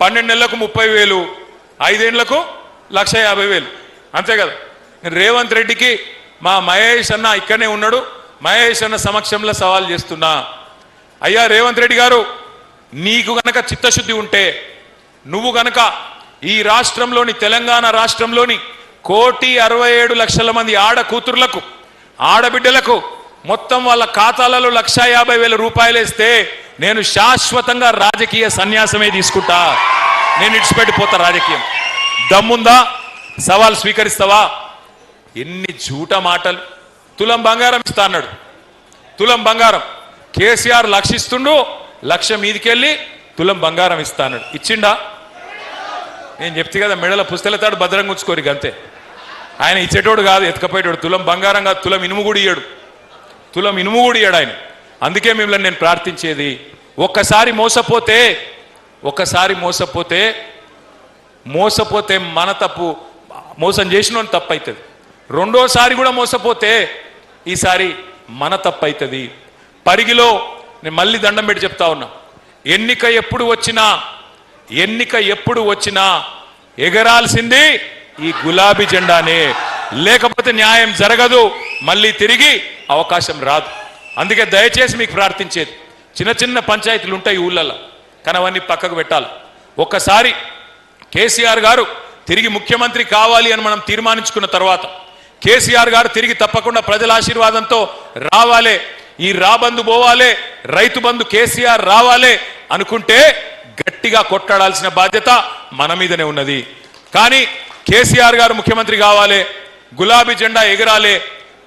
12 నెలలకు 30,000, 5 ఏళ్లకు 1,50,000 అంతే కదా. నేను రేవంత్ రెడ్డికి మా మహేష్ అన్న ఇక్కడనే ఉన్నాడు, మహేష్ అన్న సమక్షంలో సవాల్ చేస్తున్నా. అయ్యా రేవంత్ రెడ్డి గారు, నీకు గనక చిత్తశుద్ధి ఉంటే నువ్వు గనక ఈ రాష్ట్రంలోని తెలంగాణ రాష్ట్రంలోని 1,67,00,000 మంది ఆడ కూతుర్లకు ఆడబిడ్డలకు మొత్తం వాళ్ళ ఖాతాలలో 1,50,000 రూపాయలు వేస్తే నేను శాశ్వతంగా రాజకీయ సన్యాసమే తీసుకుంటా, నేను ఇడిచిపెట్టిపోతా రాజకీయం. దమ్ముందా? సవాల్ స్వీకరిస్తావా? ఎన్ని జూట మాటలు. తులం బంగారం ఇస్తా అన్నాడు, తులం బంగారం. కేసీఆర్ 1,00,000 ఇస్తుండు, 1,00,000 మీదికెళ్ళి తులం బంగారం ఇస్తా అన్నాడు. ఇచ్చిండా? నేను చెప్తే కదా మెడల పుస్తలతాడు భద్రంగా ఉంచుకోరు అంతే. ఆయన ఇచ్చేటోడు కాదు, ఎత్తుకపోయేటోడు. తులం బంగారం కాదు, తులం ఇనుము కూడా ఇయ్యాడు, తులం ఇనుము కూడా ఇయ్యాడు ఆయన. అందుకే మిమ్మల్ని నేను ప్రార్థించేది, ఒక్కసారి మోసపోతే మన తప్పు, మోసం చేసిన తప్పు అవుతుంది. రెండోసారి కూడా మోసపోతే ఈసారి మన తప్పు అవుతుంది. పరిగిలో నేను మళ్ళీ దండం పెట్టి చెప్తా ఉన్నా, ఎన్నిక ఎప్పుడు వచ్చినా ఎగరాల్సింది ఈ గులాబీ జెండానే, లేకపోతే న్యాయం జరగదు, మళ్ళీ తిరిగి అవకాశం రాదు. అందుకే దయచేసి మీకు ప్రార్థించేది, చిన్న చిన్న పంచాయతీలు ఉంటాయి ఊళ్ళల్లో, కానీ అవన్నీ పక్కకు పెట్టాలి. ఒక్కసారి కేసీఆర్ గారు తిరిగి ముఖ్యమంత్రి కావాలి అని మనం తీర్మానించుకున్న తర్వాత, కేసీఆర్ గారు తిరిగి తప్పకుండా ప్రజల ఆశీర్వాదంతో రావాలే, ఈ రాబందు పోవాలే, రైతు బంధు కేసీఆర్ రావాలే అనుకుంటే గట్టిగా కొట్టాడాల్సిన బాధ్యత మన మీదనే ఉన్నది. కానీ కేసీఆర్ గారు ముఖ్యమంత్రి కావాలి, గులాబీ జెండా ఎగరాలే,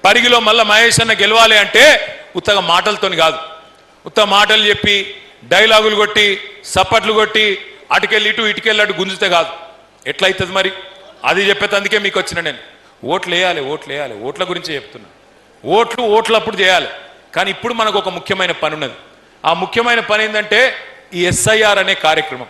పరిగిలో మళ్ళా మహేష్ అన్న గెలవాలి అంటే ఉత్తగా మాటలతోని కాదు, ఉత్తగా మాటలు చెప్పి డైలాగులు కొట్టి సప్పట్లు కొట్టి అటుకెళ్ళి ఇటుకెళ్ళి అటు గుంజితే కాదు. ఎట్లయితుంది మరి? అది చెప్పేందుకే మీకు వచ్చిన నేను. ఓట్లు వేయాలి, ఓట్ల గురించే చెప్తున్నా. ఓట్లప్పుడు చేయాలి. కానీ ఇప్పుడు మనకు ఒక ముఖ్యమైన పని ఉన్నది. ఆ ముఖ్యమైన పని ఏంటంటే ఈ ఎస్ఐఆర్ అనే కార్యక్రమం.